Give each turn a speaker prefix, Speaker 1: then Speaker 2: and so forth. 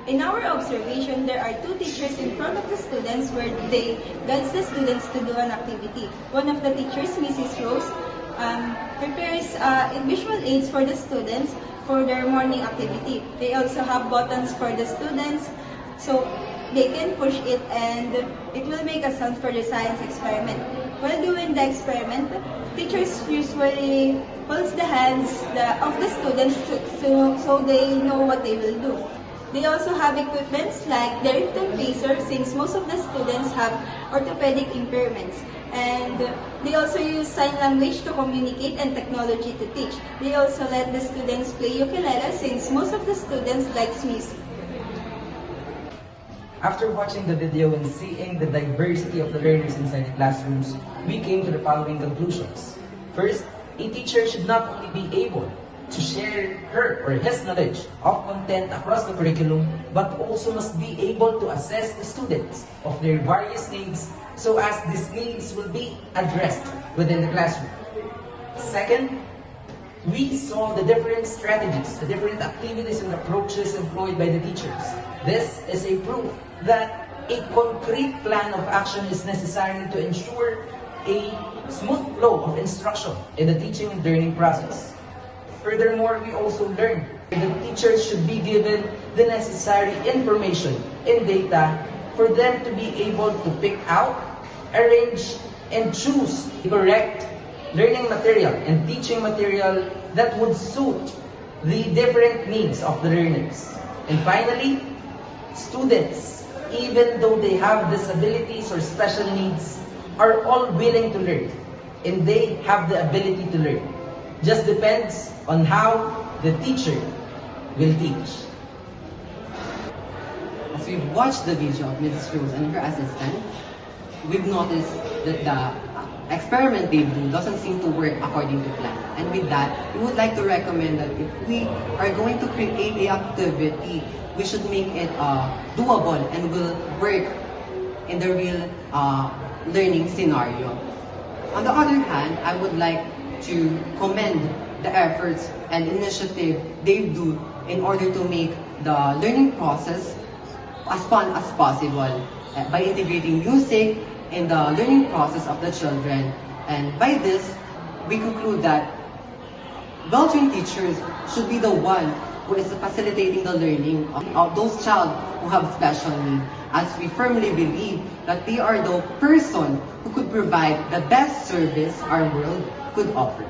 Speaker 1: In our observation, there are two teachers in front of the students where they guide the students to do an activity. One of the teachers, Mrs. Rose, prepares visual aids for the students for their morning activity. They also have buttons for the students so they can push it and it will make a sound for the science experiment. While doing the experiment, teachers usually holds the hands of the students so they know what they will do. They also have equipments like the rhythm pacer since most of the students have orthopedic impairments. And they also use sign language to communicate and technology to teach. They also let the students play ukulele since most of the students like music.
Speaker 2: After watching the video and seeing the diversity of the learners inside the classrooms, we came to the following conclusions. First, a teacher should not only be able to share her or his knowledge of content across the curriculum, but also must be able to assess the students of their various needs so as these needs will be addressed within the classroom. Second, we saw the different strategies, the different activities and approaches employed by the teachers. This is a proof that a concrete plan of action is necessary to ensure a smooth flow of instruction in the teaching and learning process. Furthermore, we also learned that the teachers should be given the necessary information and data for them to be able to pick out, arrange, and choose the correct learning material and teaching material that would suit the different needs of the learners. And finally, students, even though they have disabilities or special needs, are all willing to learn and they have the ability to learn. Just depends on how the teacher will teach.
Speaker 3: As we've watched the video of Mrs. Rose and her assistant, we've noticed that the experiment they do doesn't seem to work according to plan. And with that, we would like to recommend that if we are going to create a activity, we should make it doable and will work in the real learning scenario. On the other hand, I would like to commend the efforts and initiative they do in order to make the learning process as fun as possible by integrating music in the learning process of the children. And by this, we conclude that well-trained teachers should be the one who is facilitating the learning of those child who have special needs, as we firmly believe that they are the person who could provide the best service our world could offer.